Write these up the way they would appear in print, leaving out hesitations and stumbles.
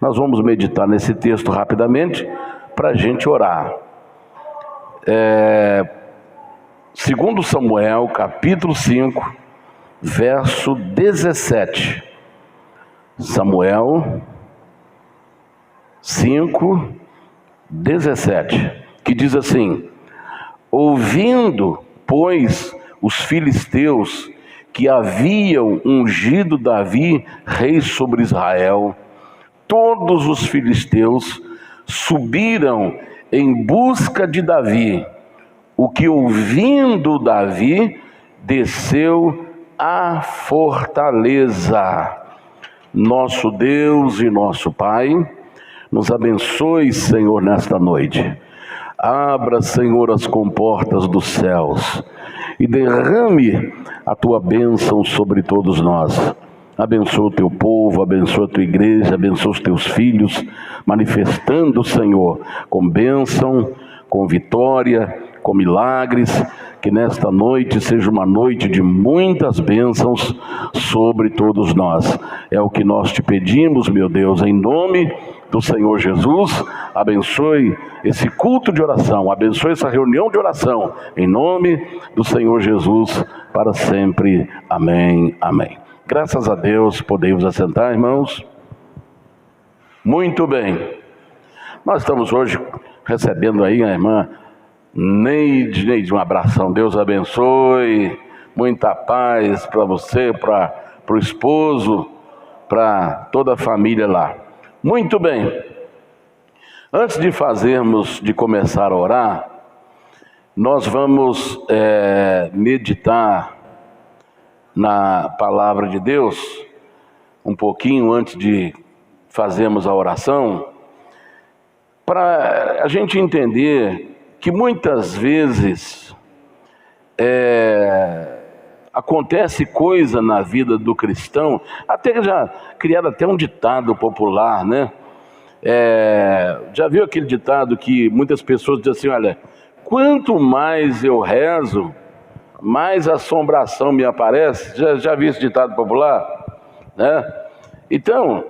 Nós vamos meditar nesse texto rapidamente para a gente orar. 2 Samuel, capítulo 5, verso 17. Samuel 5, 17, que diz assim: ouvindo, pois, os filisteus que haviam ungido Davi rei sobre Israel, todos os filisteus subiram em busca de Davi, o que, ouvindo Davi, desceu à fortaleza. Nosso Deus e nosso Pai, nos abençoe, Senhor, nesta noite. Abra, Senhor, as comportas dos céus e derrame a Tua bênção sobre todos nós. Abençoa o Teu povo, abençoa a Tua igreja, abençoa os Teus filhos, manifestando, Senhor, com bênção, com vitória, com milagres. Que nesta noite seja uma noite de muitas bênçãos sobre todos nós. É o que nós te pedimos, meu Deus, em nome do Senhor Jesus. Abençoe esse culto de oração, abençoe essa reunião de oração, em nome do Senhor Jesus, para sempre. Amém, amém. Graças a Deus, podemos assentar, irmãos. Muito bem. Nós estamos hoje recebendo aí a irmã Neide, um abração, Deus abençoe, muita paz para você, para o esposo, para toda a família lá. Muito bem, antes de começar a orar, nós vamos meditar na palavra de Deus, um pouquinho antes de fazermos a oração, para a gente entender que muitas vezes acontece coisa na vida do cristão, até já criado até um ditado popular, né? Já viu aquele ditado que muitas pessoas dizem assim: olha, quanto mais eu rezo, mais assombração me aparece. Já viu esse ditado popular? Né? Então,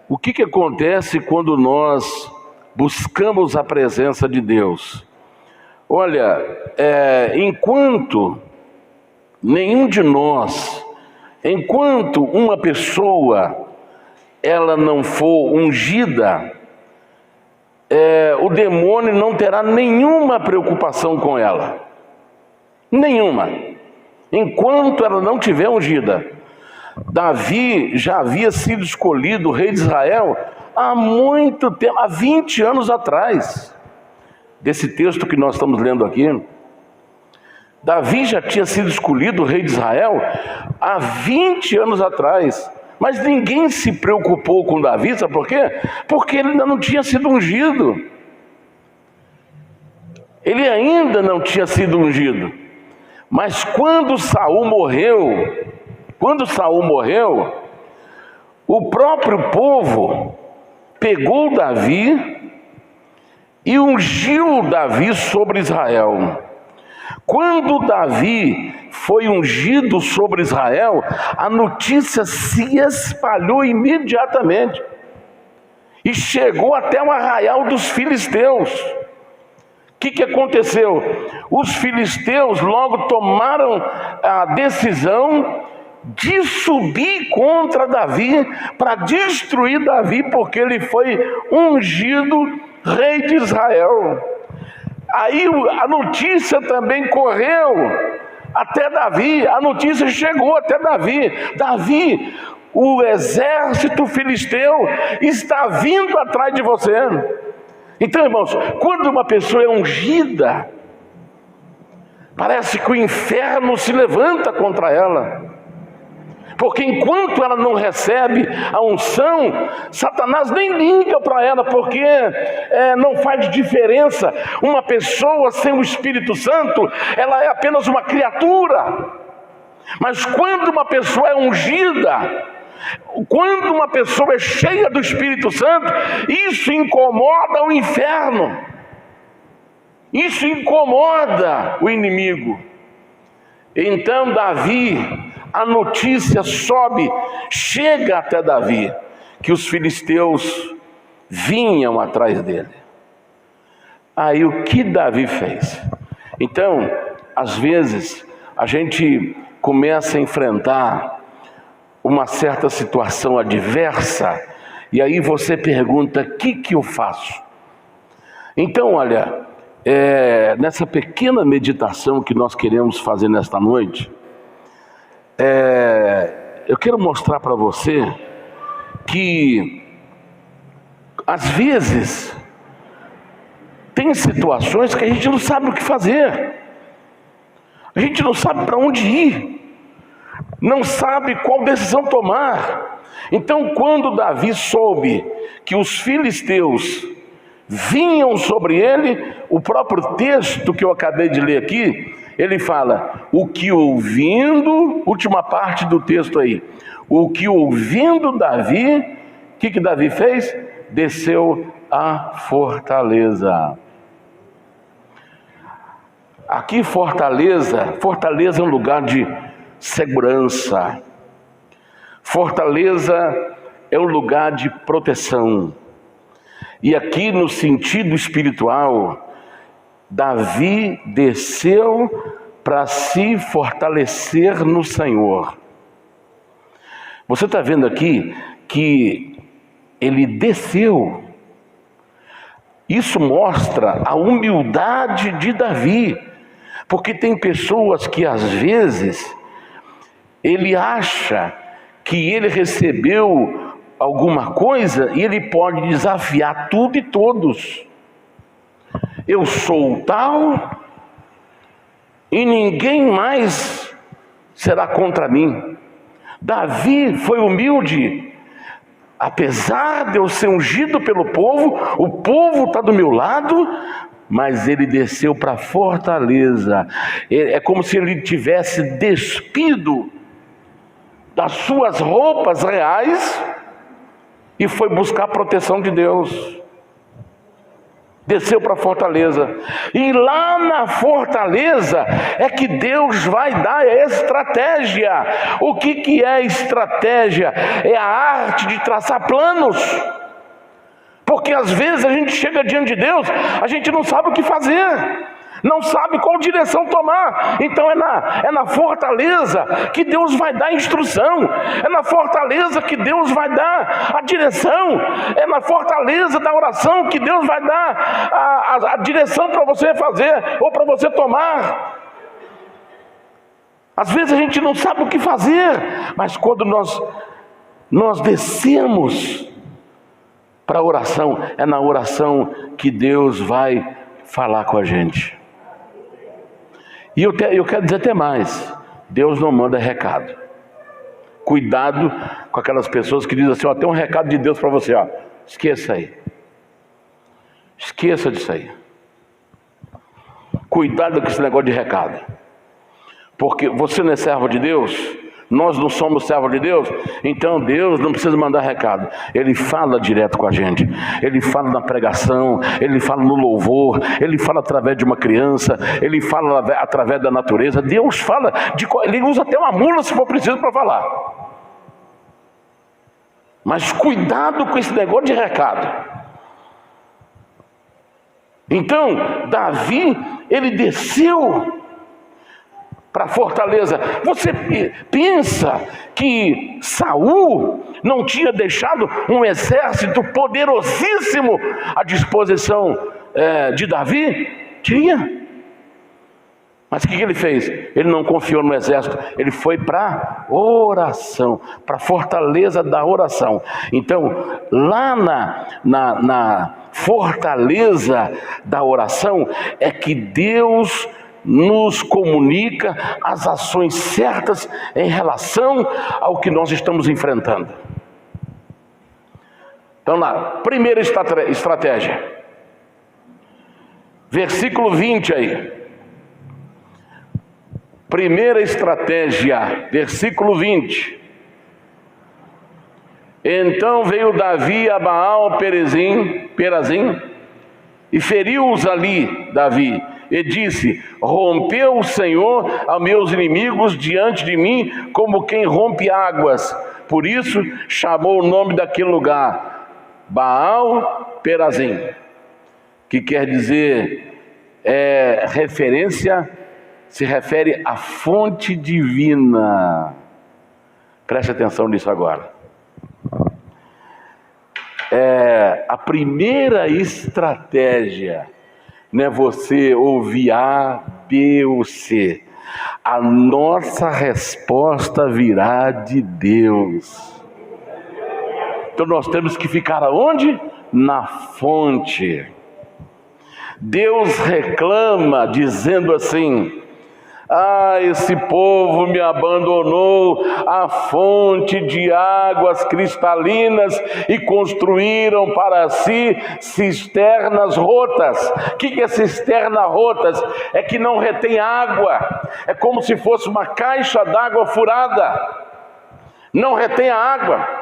o que acontece quando nós buscamos a presença de Deus? Olha, enquanto uma pessoa ela não for ungida, o demônio não terá nenhuma preocupação com ela, nenhuma, enquanto ela não tiver ungida. Davi já havia sido escolhido rei de Israel há muito tempo, há 20 anos atrás, desse texto que nós estamos lendo aqui. Davi já tinha sido escolhido rei de Israel há 20 anos atrás, mas ninguém se preocupou com Davi, sabe por quê? Porque ele ainda não tinha sido ungido. Ele ainda não tinha sido ungido. Mas quando Saul morreu, o próprio povo pegou Davi e ungiu Davi sobre Israel. Quando Davi foi ungido sobre Israel, a notícia se espalhou imediatamente e chegou até o arraial dos filisteus. O que aconteceu? Os filisteus logo tomaram a decisão de subir contra Davi, para destruir Davi, porque ele foi ungido rei de Israel. Aí a notícia também correu até Davi, a notícia chegou até Davi: Davi, o exército filisteu está vindo atrás de você. Então, irmãos, quando uma pessoa é ungida, parece que o inferno se levanta contra ela, porque enquanto ela não recebe a unção, Satanás nem liga para ela, porque não faz diferença. Uma pessoa sem o Espírito Santo, ela é apenas uma criatura. Mas quando uma pessoa é ungida, quando uma pessoa é cheia do Espírito Santo, isso incomoda o inferno, isso incomoda o inimigo. Então Davi, a notícia sobe, chega até Davi, que os filisteus vinham atrás dele. Aí o que Davi fez? Então, às vezes, a gente começa a enfrentar uma certa situação adversa, e aí você pergunta: o que eu faço? Então, olha, nessa pequena meditação que nós queremos fazer nesta noite, eu quero mostrar para você que, às vezes, tem situações que a gente não sabe o que fazer, a gente não sabe para onde ir, não sabe qual decisão tomar. Então, quando Davi soube que os filisteus vinham sobre ele, o próprio texto que eu acabei de ler aqui, ele fala: o que ouvindo, última parte do texto aí, o que ouvindo Davi, o que Davi fez? Desceu à fortaleza. Aqui fortaleza é um lugar de segurança, fortaleza é um lugar de proteção. E aqui no sentido espiritual, Davi desceu para se fortalecer no Senhor. Você está vendo aqui que ele desceu. Isso mostra a humildade de Davi, porque tem pessoas que às vezes ele acha que ele recebeu alguma coisa e ele pode desafiar tudo e todos. Eu sou tal e ninguém mais será contra mim. Davi foi humilde. Apesar de eu ser ungido pelo povo, o povo está do meu lado, mas ele desceu para a fortaleza. É como se ele tivesse despido das suas roupas reais e foi buscar a proteção de Deus. Desceu para a fortaleza. E lá na fortaleza é que Deus vai dar a estratégia. O que é estratégia? É a arte de traçar planos. Porque às vezes a gente chega diante de Deus, a gente não sabe o que fazer, não sabe qual direção tomar. Então é na fortaleza que Deus vai dar a instrução, é na fortaleza que Deus vai dar a direção, é na fortaleza da oração que Deus vai dar a direção para você fazer ou para você tomar. Às vezes a gente não sabe o que fazer, mas quando nós descemos para a oração, é na oração que Deus vai falar com a gente. E eu quero dizer até mais: Deus não manda recado. Cuidado com aquelas pessoas que dizem assim: ó, tem um recado de Deus para você, ó. Esqueça aí. Esqueça disso aí. Cuidado com esse negócio de recado. Porque você não é servo de Deus, nós não somos servos de Deus, então Deus não precisa mandar recado. Ele fala direto com a gente. Ele fala na pregação, ele fala no louvor, ele fala através de uma criança, ele fala através da natureza. Deus fala, ele usa até uma mula se for preciso para falar. Mas cuidado com esse negócio de recado. Então, Davi, ele desceu para a fortaleza. Você pensa que Saul não tinha deixado um exército poderosíssimo à disposição de Davi? Tinha. Mas o que ele fez? Ele não confiou no exército, ele foi para a oração, para a fortaleza da oração. Então, lá na fortaleza da oração é que Deus nos comunica as ações certas em relação ao que nós estamos enfrentando. Então lá, primeira estratégia, versículo 20 aí. Primeira estratégia, versículo 20. Então veio Davi a Baal Perazim e feriu-os ali, Davi, e disse: rompeu o Senhor a meus inimigos diante de mim, como quem rompe águas. Por isso chamou o nome daquele lugar Baal Perazim, que quer dizer, se refere à fonte divina. Preste atenção nisso agora. A primeira estratégia não é você ouvir A, B ou C. A nossa resposta virá de Deus. Então nós temos que ficar aonde? Na fonte. Deus reclama dizendo assim: esse povo me abandonou a fonte de águas cristalinas e construíram para si cisternas rotas. O que é cisterna rotas? É que não retém água. É como se fosse uma caixa d'água furada. Não retém a água.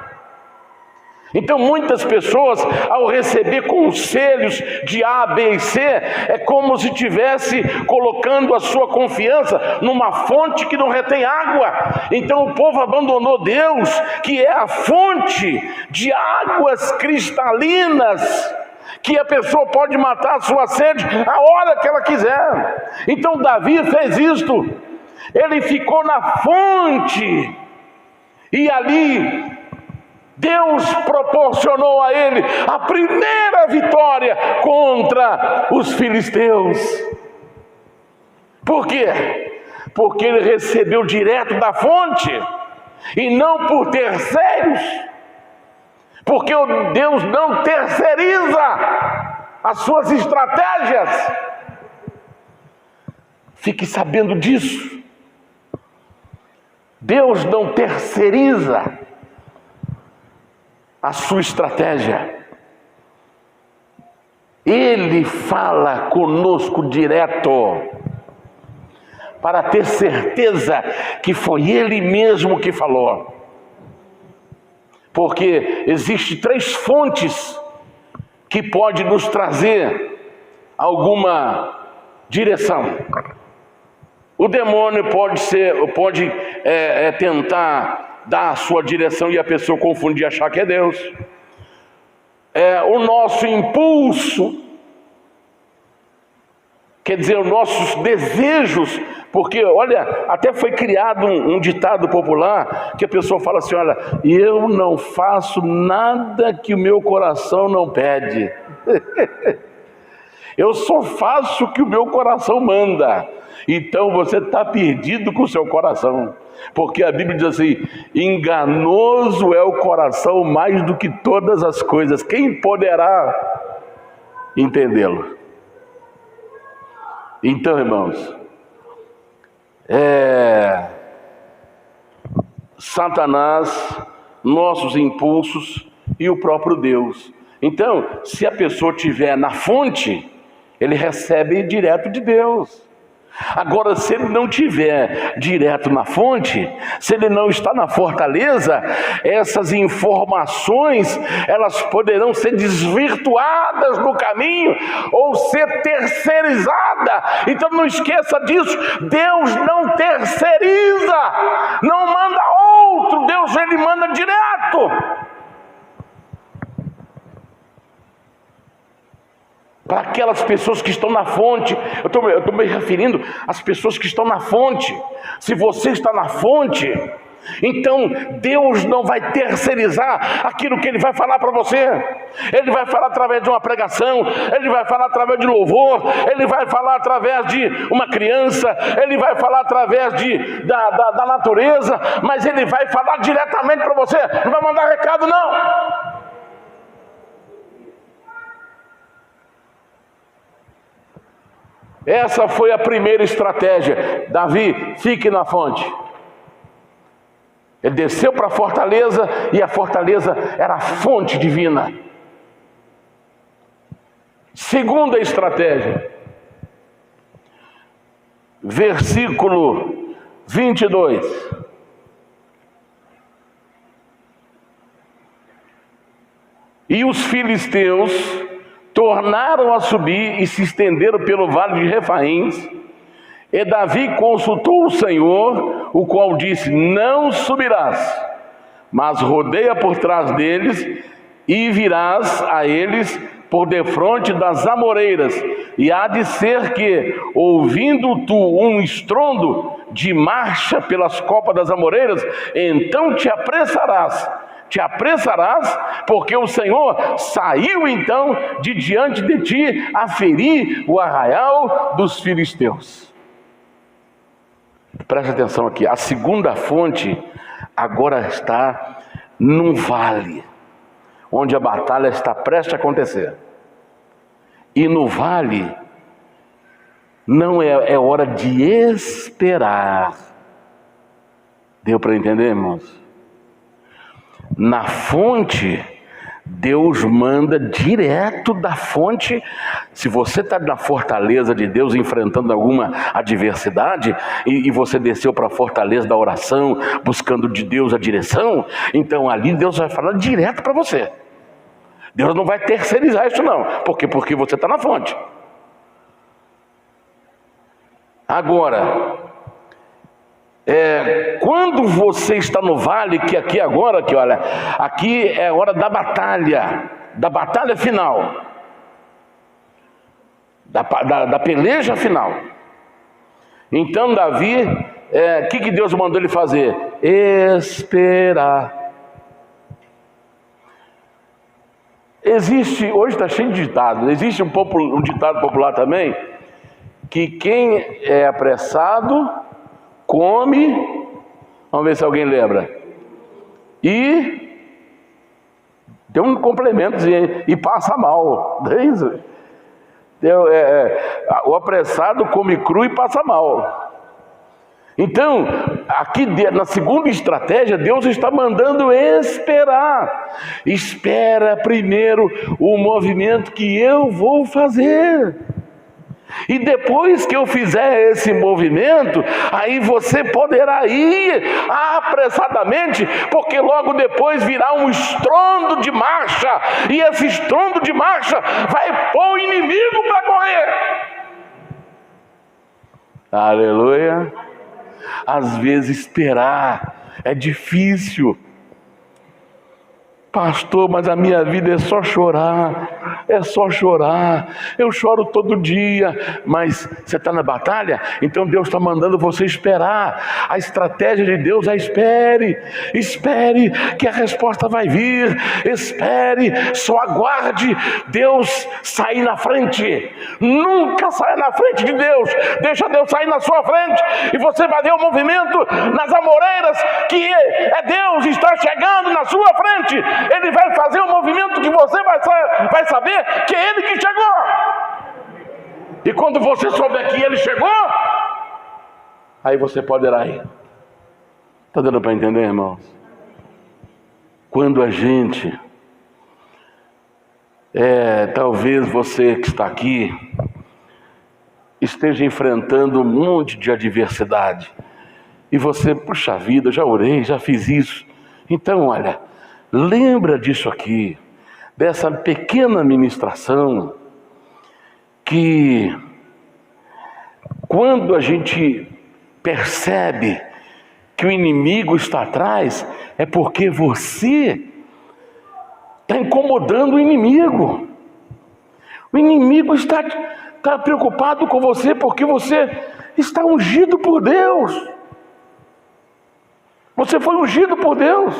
Então muitas pessoas, ao receber conselhos de A, B e C, é como se estivesse colocando a sua confiança numa fonte que não retém água. Então o povo abandonou Deus, que é a fonte de águas cristalinas, que a pessoa pode matar a sua sede a hora que ela quiser. Então Davi fez isto. Ele ficou na fonte, e ali Deus proporcionou a ele a primeira vitória contra os filisteus. Por quê? Porque ele recebeu direto da fonte e não por terceiros. Porque Deus não terceiriza as suas estratégias. Fique sabendo disso. Deus não terceiriza a sua estratégia. Ele fala conosco direto, para ter certeza que foi Ele mesmo que falou. Porque existem 3 fontes que podem nos trazer alguma direção. O demônio pode tentar dar a sua direção e a pessoa confundir e achar que é Deus. O nosso impulso, quer dizer, os nossos desejos, porque olha, até foi criado um ditado popular, que a pessoa fala assim: olha, eu não faço nada que o meu coração não pede. Eu só faço o que o meu coração manda. Então você está perdido com o seu coração, porque a Bíblia diz assim: enganoso é o coração mais do que todas as coisas, quem poderá entendê-lo? Então, irmãos, Satanás, nossos impulsos e o próprio Deus. Então, se a pessoa estiver na fonte, ele recebe direto de Deus. Agora, se ele não estiver direto na fonte, se ele não está na fortaleza, essas informações, elas poderão ser desvirtuadas no caminho, ou ser terceirizadas. Então não esqueça disso. Deus não terceiriza, não manda outro. Deus, Ele manda direto. Para aquelas pessoas que estão na fonte, eu estou me referindo às pessoas que estão na fonte. Se você está na fonte, então Deus não vai terceirizar aquilo que Ele vai falar para você. Ele vai falar através de uma pregação, Ele vai falar através de louvor, Ele vai falar através de uma criança, Ele vai falar através da natureza, mas Ele vai falar diretamente para você. Não vai mandar recado, não. Essa foi a primeira estratégia. Davi, fique na fonte. Ele desceu para a fortaleza, e a fortaleza era a fonte divina. Segunda estratégia, versículo 22. E os filisteus tornaram a subir e se estenderam pelo vale de Refaíns. E Davi consultou o Senhor, o qual disse: não subirás, mas rodeia por trás deles e virás a eles por defronte das amoreiras. E há de ser que, ouvindo tu um estrondo de marcha pelas copas das amoreiras, então te apressarás, porque o Senhor saiu então de diante de ti a ferir o arraial dos filisteus. Preste atenção aqui, a segunda fonte agora está num vale, onde a batalha está prestes a acontecer. E no vale, não é hora de esperar. Deu para entender, irmãos? Na fonte, Deus manda direto da fonte. Se você está na fortaleza de Deus, enfrentando alguma adversidade, e você desceu para a fortaleza da oração, buscando de Deus a direção, então ali Deus vai falar direto para você. Deus não vai terceirizar isso não, porque você está na fonte. Agora, quando você está no vale, que aqui agora, que olha, aqui é a hora da batalha final, da peleja final. Então Davi, o que Deus mandou ele fazer? Esperar. Existe, hoje está cheio de ditados, existe um ditado popular também, que quem é apressado come, vamos ver se alguém lembra, e tem um complemento, e passa mal, não é isso? O apressado come cru e passa mal. Então, aqui na segunda estratégia, Deus está mandando esperar. Espera primeiro o movimento que eu vou fazer. E depois que eu fizer esse movimento, aí você poderá ir apressadamente, porque logo depois virá um estrondo de marcha, e esse estrondo de marcha vai pôr o inimigo para correr. Aleluia. Às vezes esperar é difícil. Pastor, mas a minha vida é só chorar, eu choro todo dia. Mas você está na batalha, então Deus está mandando você esperar. A estratégia de Deus é espere que a resposta vai vir, só aguarde Deus sair na frente. Nunca saia na frente de Deus, deixa Deus sair na sua frente, e você vai ver o movimento nas amoreiras, que Deus está chegando na sua frente. Ele vai fazer um movimento que você vai saber que é Ele que chegou. E quando você souber que Ele chegou, aí você poderá ir. Está dando para entender, irmãos? Quando a gente, talvez você que está aqui, esteja enfrentando um monte de adversidade, e você, puxa vida, já orei, já fiz isso. Então, olha, lembra disso aqui, dessa pequena ministração, que quando a gente percebe que o inimigo está atrás, é porque você está incomodando o inimigo. O inimigo está preocupado com você, porque você está ungido por Deus. Você foi ungido por Deus.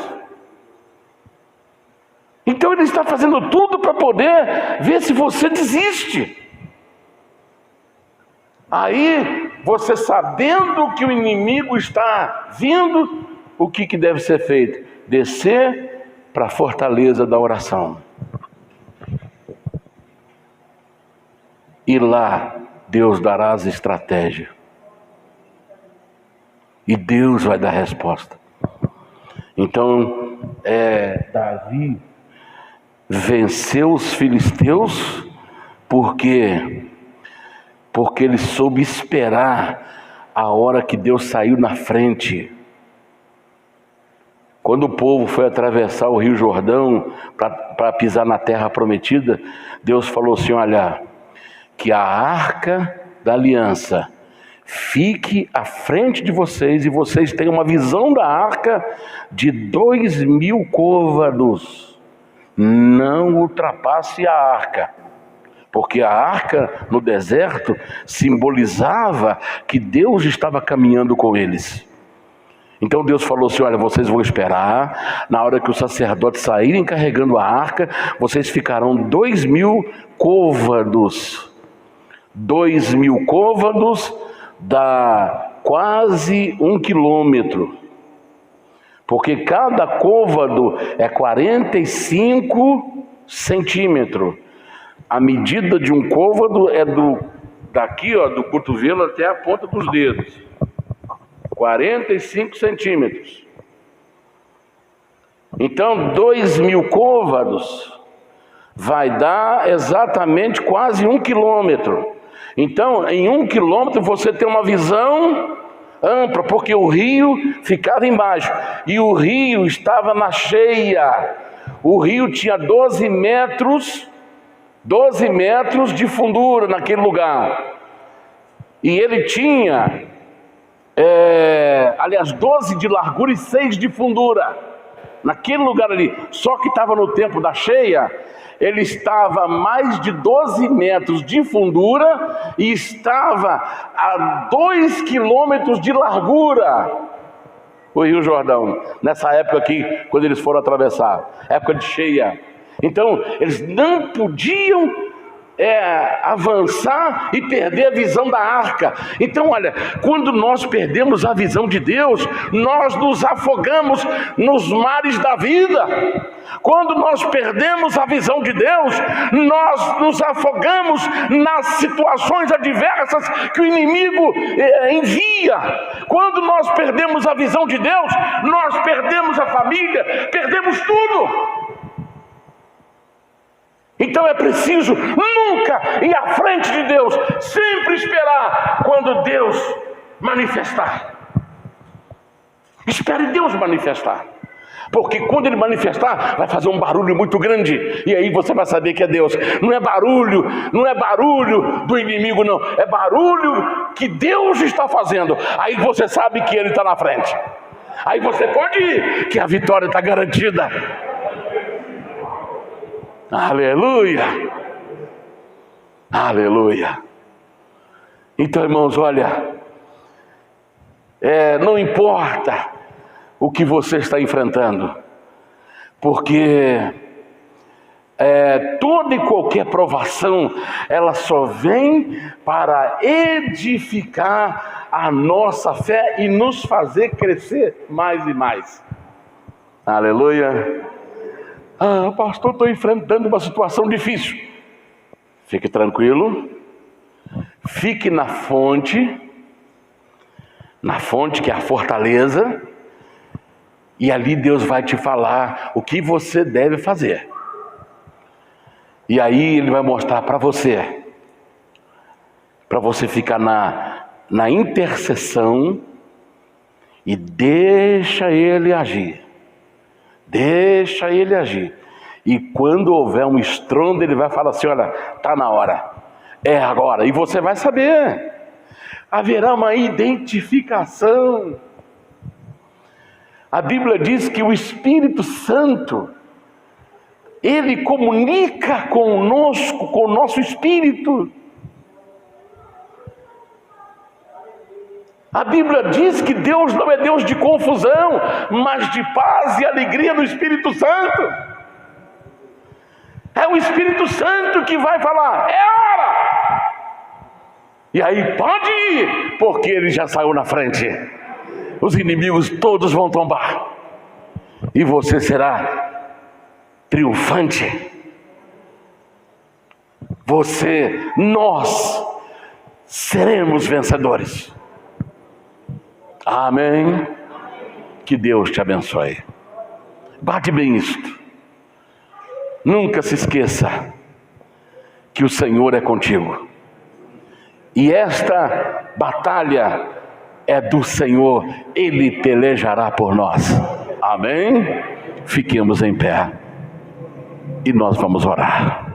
Então ele está fazendo tudo para poder ver se você desiste. Aí, você sabendo que o inimigo está vindo, o que deve ser feito? Descer para a fortaleza da oração. E lá, Deus dará as estratégias. E Deus vai dar a resposta. Então, Davi venceu os filisteus porque ele soube esperar a hora que Deus saiu na frente. Quando o povo foi atravessar o Rio Jordão para pisar na terra prometida, Deus falou assim: olha, que a arca da aliança fique à frente de vocês, e vocês tenham uma visão da arca de 2.000 côvados. Não ultrapasse a arca, porque a arca no deserto simbolizava que Deus estava caminhando com eles. Então Deus falou assim: olha, vocês vão esperar, na hora que os sacerdotes saírem carregando a arca, vocês ficarão 2.000 côvados. 2.000 côvados dá quase 1 quilômetro, porque cada côvado é 45 centímetros. A medida de um côvado é daqui, do cotovelo até a ponta dos dedos, 45 centímetros. Então 2.000 côvados vai dar exatamente quase 1 quilômetro. Então, em 1 quilômetro você tem uma visão ampla, porque o rio ficava embaixo, e o rio estava na cheia. O rio tinha 12 metros de fundura naquele lugar, e ele tinha, 12 de largura e 6 de fundura, naquele lugar ali. Só que estava no tempo da cheia, ele estava a mais de 12 metros de fundura e estava a 2 quilômetros de largura, o Rio Jordão, nessa época aqui, quando eles foram atravessar, época de cheia. Então eles não podiam avançar e perder a visão da arca. Então olha, quando nós perdemos a visão de Deus, nós nos afogamos nos mares da vida. Quando nós perdemos a visão de Deus, nós nos afogamos nas situações adversas que o inimigo envia. Quando nós perdemos a visão de Deus, nós perdemos a família, perdemos tudo. Então é preciso nunca ir à frente de Deus, sempre esperar quando Deus manifestar. Espere Deus manifestar, porque quando Ele manifestar, vai fazer um barulho muito grande, e aí você vai saber que é Deus. Não é barulho do inimigo, não, é barulho que Deus está fazendo. Aí você sabe que Ele está na frente, aí você pode ir, que a vitória está garantida. Aleluia, aleluia. Então, irmãos, olha, não importa o que você está enfrentando, porque toda e qualquer provação, ela só vem para edificar a nossa fé e nos fazer crescer mais e mais. Aleluia. Ah, pastor, estou enfrentando uma situação difícil. Fique tranquilo, fique na fonte que é a fortaleza, e ali Deus vai te falar o que você deve fazer. E aí Ele vai mostrar para você ficar na intercessão, e deixa Ele agir. Deixa Ele agir. E quando houver um estrondo, Ele vai falar assim: olha, está na hora, é agora. E você vai saber. Haverá uma identificação. A Bíblia diz que o Espírito Santo, Ele comunica conosco, com o nosso espírito. A Bíblia diz que Deus não é Deus de confusão, mas de paz e alegria no Espírito Santo. É o Espírito Santo que vai falar: é hora. E aí pode ir, porque Ele já saiu na frente. Os inimigos todos vão tombar, e você será triunfante. Nós seremos vencedores. Amém? Que Deus te abençoe. Bate bem isto. Nunca se esqueça que o Senhor é contigo. E esta batalha é do Senhor. Ele pelejará por nós. Amém? Fiquemos em pé e nós vamos orar.